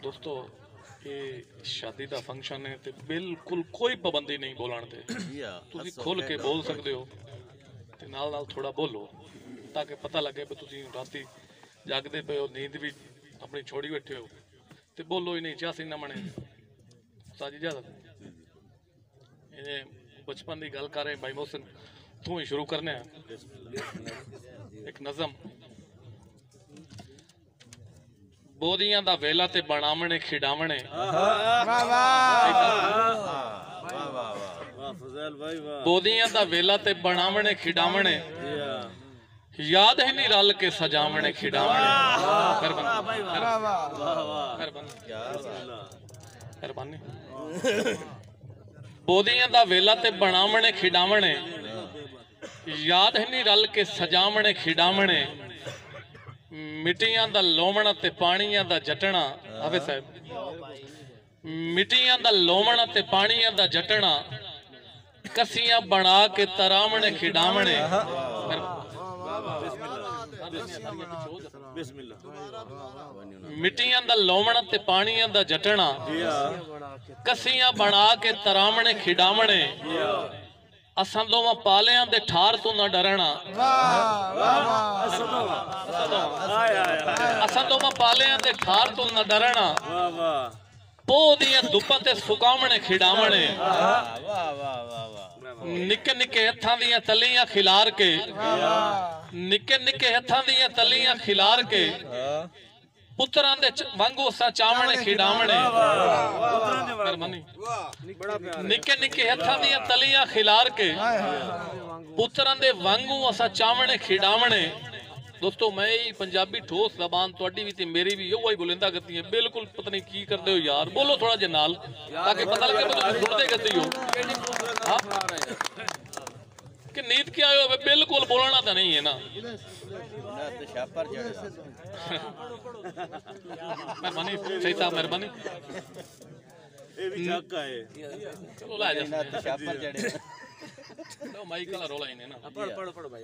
दोस्तों ये शादी का फंक्शन है तो बिल्कुल कोई पाबंदी नहीं बोलण ते तुसी खुल के बोल सकते हो ते नाल नाल थोड़ा बोलो ताकि पता लगे भी तुसी राती जागदे पे हो नींद भी अपनी छोड़ी बैठे हो ते बोलो ही नहीं चासी ना मने साजी जा ये बचपन की गल कर रहे भाई मोहसिन तू ही शुरू करने एक नज़म बोदियां दा वेला ते बनावणे खिडावणे बोदियां दा वेला ते बनावणे खिडावणे याद है नहीं रल के सजावणे खिडावणे मेहरबानी बोदियां दा वेला ते बनावणे खिडावणे याद है नहीं रल के सजावणे खिडावणे मिट्टियां दा लोमणा ते पानियां दा जटना हाफिज़ साहब मिट्टियां दा लोमणा ते पानियां दा जटना कसियां बना के तरावणे खिडावणे मिट्टियां दा लोमणा ते पानियां दा जटना कसियां बना के तरावणे खिडावणे असां दोवां पालियां दे ठार तो ना डरना असां दोवां पालियां दे ठार तो ना डरना पो दियां धुप्पां ते सुकावणे खिडावणे निके निके हत्थां दियां तलियां खिलार के निके निके हत्थां दियां तलियां खिलार के पुत्रां दे वांगू असां चावणे खिडावणे निके निके हत्थां दियां तलियां खिलार के पुत्रां दे वांगू असां चावणे खिडावणे दोस्तों मैं ही पंजाबी ठोस जबान तुहाडी भी ते मेरी भी यो ही बुलंदा करती है बिल्कुल पता नहीं की करदे हो यार बोलो थोड़ा जे नाल ताकि पता लगे तुम सुनदे करती हो हां कि नींद क्या आयो बिल्कुल बोलना तो नहीं है ना मेहरबानी सही साहब मेहरबानी चलो ला जा लो माइक का रोला ही नहीं ना पढ़ भाई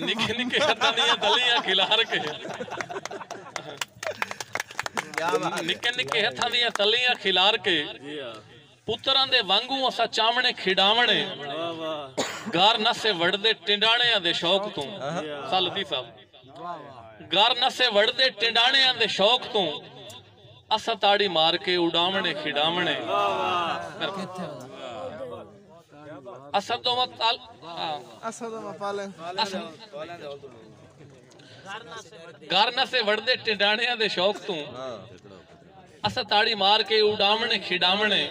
निके निके हत्थां दियां तलियां खिलार के निके निके हत्थां दियां तलियां खिलार के पुत्रां दे वांगू असा चावणे खिडावणे गार नसे वड़दे टिंडाणियां दे शौक तू सालती साहब गार नसे वड़दे टिंडाणियां दे शौक तू असा ताड़ी मार के उड़ावणे खिडावणे गार नसे वड़दे टिंडाणियां दे शौक तू असा ताड़ी मार के उड़ावणे खिडावणे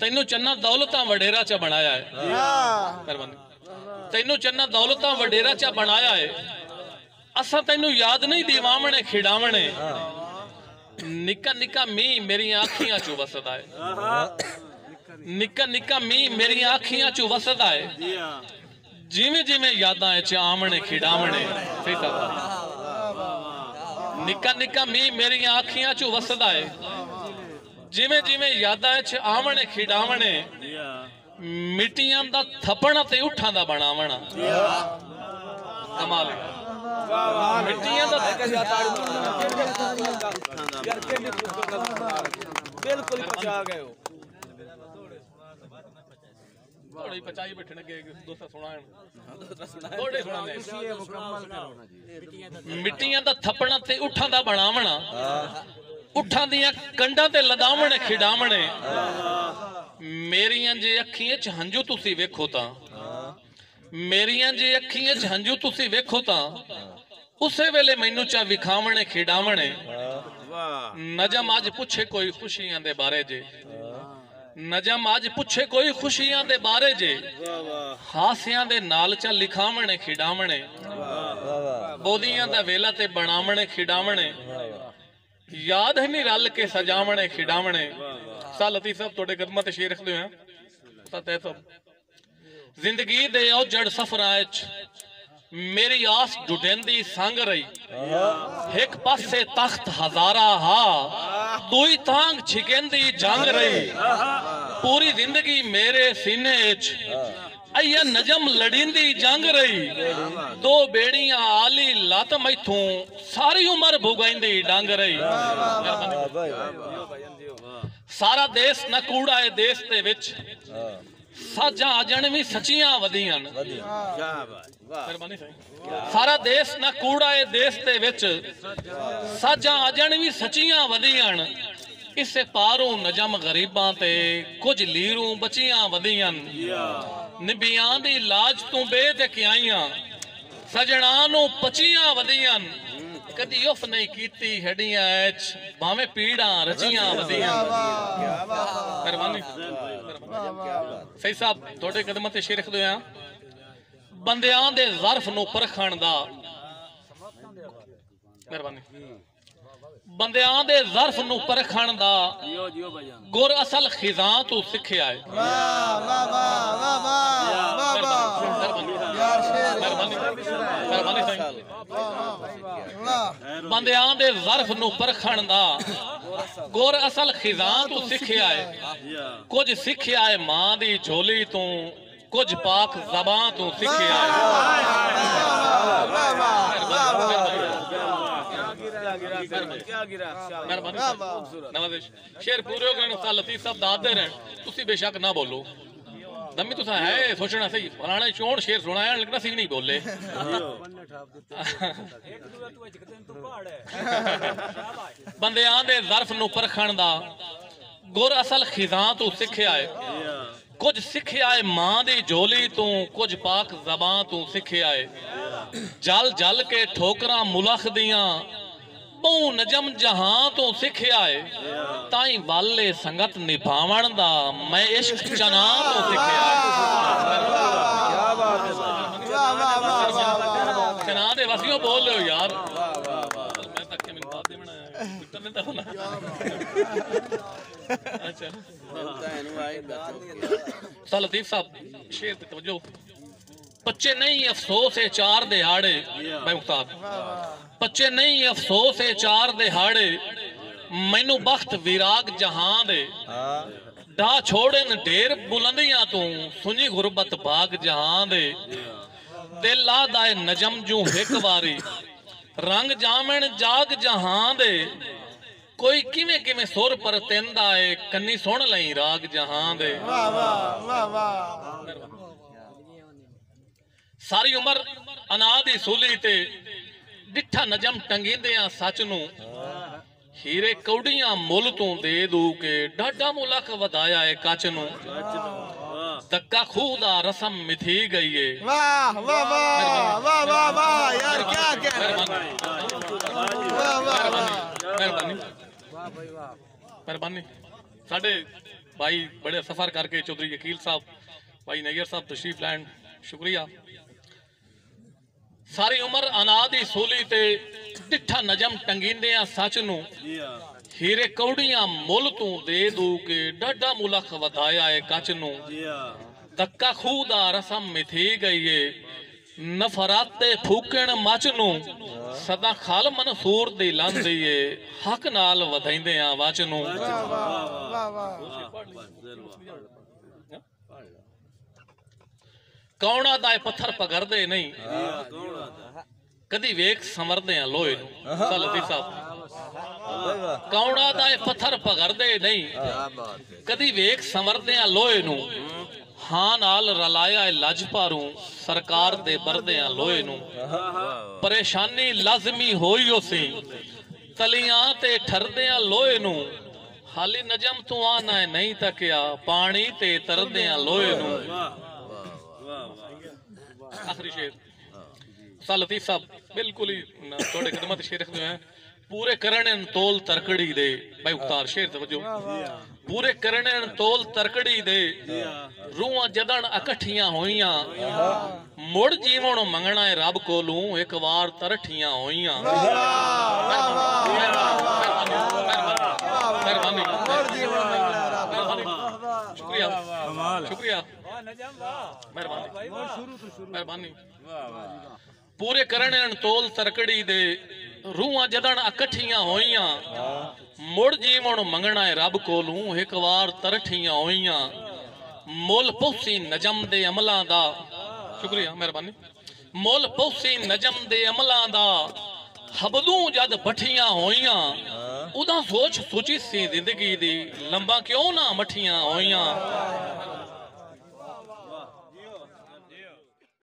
तेनू चन्ना दौलतां वडेरा चा बनाया है मेहरबानी तेनू चन्ना दौलतां वडेरा चा बनाया है असा तेनू याद नहीं दीवावणे खिडावणे निक्का निक्का मी मेरी आँखियां चू वसदा है निक्का निक्का मी मेरी आँखियां चू वसदा है जिवें जिवें यादां च आवणे खिडावणे सही साहब निक्का निक्का मी मेरी आँखियां चू वसदा है जिवें जिवें यादां च आवणे खिडावणे मिट्टियां दा थपणा ते उठां दा बनावणा कमाल मिट्टियां दा बिल्कुल पचा गए हो थोड़ी पचाई बैठने के दोस्त सुनाएं थोड़े सुनाने मिट्टियां दा थपणा ते उठां दा बनावणा उठां दियां कंडां ते लदावणे खिडावणे मेरियां जे अखियां च हंजू तुसी वेखो ता मेरियां जे अखियां च हंजू तुसी वेखो ता उसे वेले मैनू चा विखावणे खिडावणे नजम आज पूछे कोई खुशियां दे बारे जे नजम आज पूछे कोई खुशियां दे बारे जे हासियां दे नाल चा लिखावणे खिडावणे बोदियां दा वेला ते बनावणे खिडावणे याद है नहीं रल के सजावणे खिडावणे सालती सब तोड़े कदमां ते शेर रखदे हैं सते सब जिंदगी दे औजड़ सफरां विच मेरी आस डुडेंदी संग रही एक पासे तख्त हजारा हा दुई तांग छिकेंदी जंग रही पूरी जिंदगी मेरे सीने च अय्या नजम लड़ींदी जंग रही दो बेड़ियां आली लत मैथों सारी उम्र भुगाइंदी डंग रही सारा देश न कूड़ा है देश दे विच साजा अजन भी सचियां वधियां सारा देश न कूड़ा है देश दे विच साजा अजन भी सचियां वधियां इसे पारों नजम गरीबां ते कुछ लीरूं बचियां वधियां निबियां दी लाज तू बेद क्याइयां सजना नू पचियां वधियां कदी उफ नहीं कीती हड्डियां एच भावे पीड़ा रचियां वधियां मेहरबानी सही साहब थोड़े कदमां ते शेर रखदे आ बंदियां दे ज़र्फ नू परखण दा मेहरबानी बंदियां दे ज़र्फ नू परखण दा गुर असल खिज़ां तू सिखिया है बंदियां दे ज़र्फ नू परखण दा गुर असल खिज़ां तू सिखिया है कुछ सिखिया है मां दी झोली तू कुछ पाक ज़बां तू सिखिया है शेर पूरे हो गए लतीफ साहब दादे रहे तुसी बेशक ना बोलो दमी तुसा है सोचना सही फलाने चोण शेर सुनाया लेकिन असी नहीं बोले बंदियां दे ज़र्फ नू परखण दा गुर असल खिज़ां तू सिखिया है कुछ सिखिया है मां दी झोली तू कुछ पाक ज़बां तू सिखिया है जल जल के ठोकरां मुलख दियां बहु नजम जहां तो सिखिया है ताई वाले संगत निभावण दा मैं इश्क चना तो सिखिया है चना दे वसियों बोल लो यार मैं तक के मिनट बाद बनाया करने तो ना अच्छा सा लतीफ साहब शेर ते तवज्जो बच्चे नहीं अफसोस है चार दिहाड़े भाई मुख्तार बच्चे नहीं अफसोस है चार दिहाड़े मैनू बख्त विराग जहां दे डा छोड़े न ढेर बुलंदियां तू सुनी गुरबत बाग जहां दे दिल आदाए नजम जू हिक वारी रंग जामन जाग जहां दे कोई किवें किवें सुर पर तेंदा है कन्नी सुन लई राग जहां दे सारी उम्र अनाद ही सूली ते डिठा नजम टंगींदियां सच नू हीरे कौड़ियां मुल तू दे दू के डाडा मुलक वधाया है कच नू धक्का खूह दा रसम मिथी गई है वाह वाह वाह वाह वाह वाह यार क्या कह रहे मेहरबानी मेहरबानी साडे भाई बड़े सफर करके चौधरी यकील साहब भाई नैयर साहब तशरीफ लैंड शुक्रिया सारी उम्र अनाद ही सूली ते डिठा नजम टंगींदियां सच नू हीरे कौड़ियां मुल तू दे दू के डाडा मुलख वधाया है कच नू धक्का खूह दा रसम मिथी गई है नफराते फूकण मच नू सदा खाल मनसूर दी लंदी है हक नाल वधाइंदे आ वच नू कौड़ा दाए पत्थर पगरदे नहीं कदी वेख संवरदे लोहे लतीफ साहब कौड़ा दाए पत्थर पगरदे नहीं कदी वेख संवरदे लोहे नू हां नाल रलाया लजपारू सरकार दे बरदे लोहे नू परेशानी लाजमी होई उसी तलियां ते ठरदे लोहे नू हाली नजम तू आना है नहीं तकिया पानी ते तरदे लोहे नू आखिरी शेर सा लतीफ साहब बिल्कुल ही थोड़े कदमत शेर रखते हैं पूरे करने तोल तरकड़ी दे भाई उतार शेर तवज्जो पूरे करने तोल तरकड़ी दे रूहां जदन इकट्ठियां होइयां मुड़ जीवन मंगना है रब कोलू एक बार तरठियां होइयां शुक्रिया शुक्रिया मेहरबानी पूरे करने तोल तरकड़ी दे रूहां जदन इकट्ठियां होइयां मुड़ जीवन मंगना है रब कोलू एक बार तरठियां होइयां मुल पौसी नजम दे अमलां दा शुक्रिया मेहरबानी मुल पौसी नजम दे अमलां दा हबदू जद भठियां होइयां उदा सोच सोची सी जिंदगी दी लंबा क्यों ना मठियां होइयां